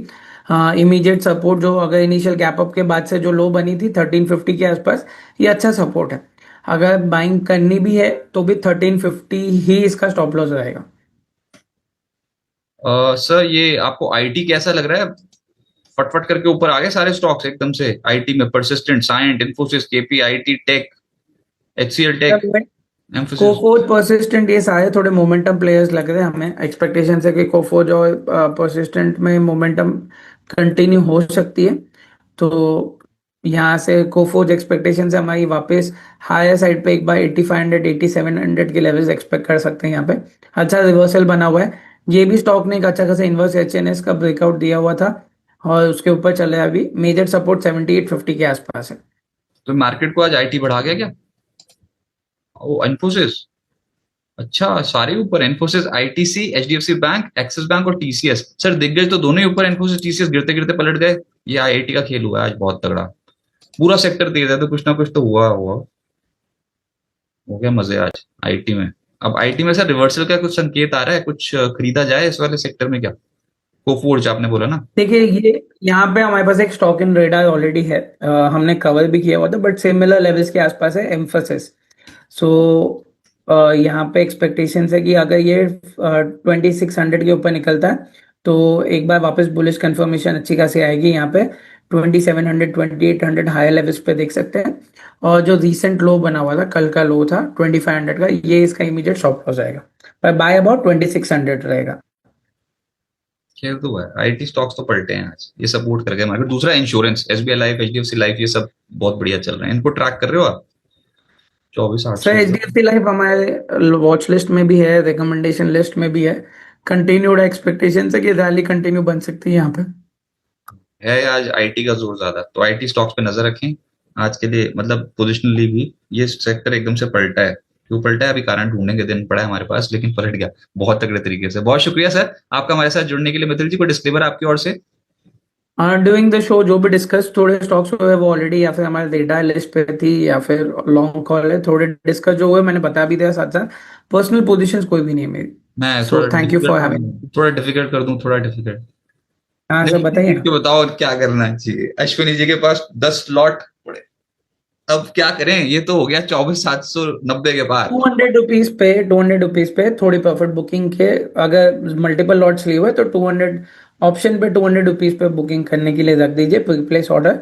इमीडिएट सपोर्ट जो अगर इनिशियल गैप अप के बाद से जो लो बनी थी 1350 के आसपास, ये अच्छा सपोर्ट है। अगर बाइंग करनी भी है तो भी 1350 ही इसका स्टॉप लॉस रहेगा। सर ये आपको आईटी कैसा लग रहा है? फटफट करके ऊपर आ गए सारे स्टॉक्स एकदम से आईटी में, Persistent, Cyient, Infosys, KP, IT tech, HCL tech, Mphasis. Coforge Persistent ये सारे थोड़े मोमेंटम प्लेयर्स लग रहे हैं हमें। एक्सपेक्टेशन है कि कोफोर्ज और परसिस्टेंट में मोमेंटम कंटिन्यू हो सकती है। तो यहाँ से कोफोर्ज एक्सपेक्टेशन से हमारी वापस हायर साइड पे एक बार 8500 8700 के लेवल्स एक्सपेक्ट कर सकते हैं। यहाँ पे अच्छा रिवर्सल बना हुआ है। ये भी स्टॉक ने एक अच्छा खासा इन्वर्स एचएनएस का ब्रेकआउट दिया हुआ था और उसके ऊपर चल रहा है अभी। मेजर सपोर्ट 7850 के आसपास है। तो मार्केट को आज आईटी बढ़ा गया क्या? ओ इन्फोसिस, अच्छा सारे ऊपर, Infosys, ITC, HDFC bank, axis bank और टीसीएस। सर दिग्गज तो दोनों ही ऊपर, इन्फोसिस टीसीएस गिरते गिरते पलट गए। ये आईआईटी का खेल हुआ है आज बहुत तगड़ा। पूरा सेक्टर दे रहा था, तो कुछ ना कुछ तो हुआ हुआ। हो गया मजे आज आईटी में। अब आईटी में सर रिवर्सल का कुछ संकेत आ रहा है, कुछ खरीदा जाए इस वाले सेक्टर में क्या? कोफोर्ज आपने बोला ना? देखिए ये यहाँ पे हमारे पास एक स्टॉक इन रेडर ऑलरेडी है। हमने कवर भी किया हुआ था बट सिमिलर लेवल्स के आसपास है, एम्फोसिस। सो यहाँ पे एक्सपेक्टेशंस है कि अगर ये 2600 के ऊपर निकलता है तो एक बार वापस बुलिश कंफर्मेशन अच्छी खासी आएगी। यहाँ पे 2700 2800 हायर लेवल्स पे देख सकते हैं। और जो रीसेंट लो बना हुआ था, कल का लो था 2500 का, ये इसका इमीडिएट स्टॉप लॉस आएगा। पर बाय अबाउट 2600 रहेगा। खेल तो हुआ है, आईटी स्टॉक्स तो पलटे हैं आज, ये सपोर्ट कर गए मार्केट। दूसरा insurance, SBI life, HDFC life, ये सब बहुत बढ़िया चल रहे हैं। इनको ट्रैक कर रहे हो आप? 24,800 सर एचडीएफसी लाइफ हमारे वॉच लिस्ट में भी है, रिकमेंडेशन लिस्ट में भी है। कंटिन्यूड एक्सपेक्टेशन है कि रैली कंटिन्यू बन सकती है यहाँ पे। है आज आईटी का जोर ज्यादा, तो आईटी स्टॉक्स पे नजर रखें आज के लिए। मतलब पोजिशनली भी ये सेक्टर एकदम से पलटा है। क्यों पलटा है अभी कारण ढूंढने के दिन पड़ा है हमारे पास, लेकिन पलट गया बहुत तगड़े तरीके से। बहुत शुक्रिया सर आपका हमारे साथ जुड़ने के लिए। मिथिल जी, कोई डिस्क्लेमर आपकी ओर से? ड्यूरिंग द शो जो भी डिस्कस थोड़े स्टॉक्स हुए वो ऑलरेडी या फिर हमारे डेटा लिस्ट पे थी या फिर लॉन्ग कॉल है, थोड़े डिस्कस जो हुए मैंने बता भी दिया। साथ साथ पर्सनल पोजीशंस कोई भी नहीं है मेरी। मैं सो थोड़ा थैंक यू डिफिकल्ट फॉर कर हैविंग। दूं, थोड़ा डिफिकल्ट कर दूं, थोड़ा डिफिकल्ट। हाँ सर नहीं, बताइए जीत ना। के बताओ क्या करना चाहिए। अश्विनी जी के पास 10 स्लॉट पड़े, अब क्या करें? ये तो हो गया 24,790 के पार। 200 रुपीज पे थोड़ी प्रॉफिट बुकिंग के, अगर मल्टीपल लॉट्स लिए हुए तो 200 ऑप्शन पे 200 रुपीज पे बुकिंग करने के लिए रख दीजिए place order.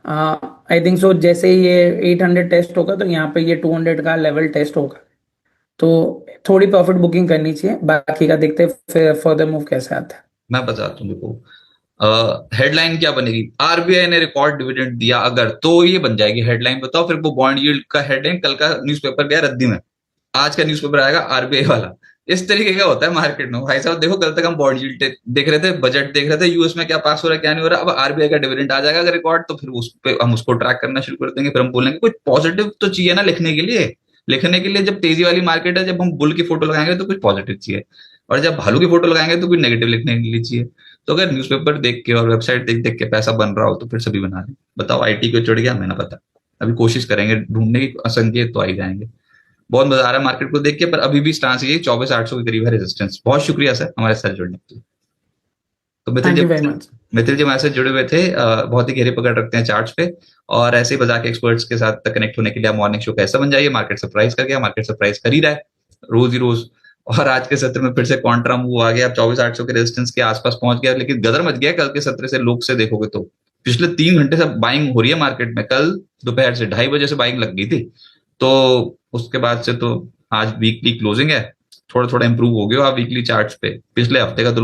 I think so जैसे ही ये 800 टेस्ट होगा तो यहाँ पे ये 200 का लेवल टेस्ट होगा। तो थोड़ी प्रॉफिट बुकिंग करनी चाहिए, बाकी का देखते हैं फिर फर्दर मूव कैसे आता है। मैं बताता हूँ, देखो हेडलाइन क्या बनेगी। आरबीआई ने रिकॉर्ड डिविडेंड दिया अगर, तो ये बन जाएगी हेडलाइन। बताओ फिर वो बॉन्ड यील्ड का हेडलाइन, कल का न्यूज़पेपर गया रद्दी में, आज का न्यूज़पेपर आएगा आरबीआई वाला। इस तरीके का होता है मार्केट में भाई साहब। देखो कल तक हम बॉन्ड यील्ड देख रहे थे, बजट देख रहे थे, यूएस में क्या पास हो रहा है क्या नहीं हो रहा। अब आरबीआई का डिविडेंड आ जाएगा अगर रिकॉर्ड, तो फिर उस पे हम उसको ट्रैक करना शुरू कर देंगे। फिर हम बोलेंगे कुछ पॉजिटिव तो चाहिए ना लिखने के लिए। लिखने के लिए जब तेजी वाली मार्केट है, जब हम बुल की फोटो लगाएंगे तो कुछ पॉजिटिव चाहिए, और जब भालू की फोटो लगाएंगे तो कुछ नेगेटिव लिखने के लिए चाहिए। तो अगर न्यूज़पेपर देख के और वेबसाइट देख देख के पैसा बन रहा हो तो फिर सभी बना रहे। बताओ आईटी को चढ़ गया, हमें ना पता। अभी कोशिश करेंगे ढूंढने की, संकेत तो आ ही जाएंगे। बहुत मजा आ रहा है मार्केट को देख के, पर अभी भी स्टांस ये 24,800 के करीब है रेजिस्टेंस। बहुत शुक्रिया सर हमारे साथ जुड़ने के लिए। तो Mithil thank ji, you very much. Mithil ji हमारे साथ जुड़े हुए थे। बहुत ही गहरी पकड़ रखते हैं चार्ट्स पे, और ऐसे ही बाजार के एक्सपर्ट्स के साथ कनेक्ट होने के लिए आप मॉर्निंग शो का ऐसा बन जाइए। मार्केट सरप्राइज कर गया, मार्केट सरप्राइज कर ही रहा है रोज ही रोज। और आज के सत्र में फिर से कॉन्ट्रा मूव आ गया, 24,800 के रेजिस्टेंस के आसपास पहुंच गया, लेकिन गदर मच गया कल के सत्र से। लोग से देखोगे तो पिछले 3 घंटे से बाइंग हो रही है मार्केट में। कल दोपहर से 2:30 बजे से बाइंग लग गई थी, तो उसके बाद से तो आज वीकली क्लोजिंग है, थोड़ा थोड़ा इंप्रूव हो गया वीकली चार्ट्स पे। पिछले हफ्ते का तो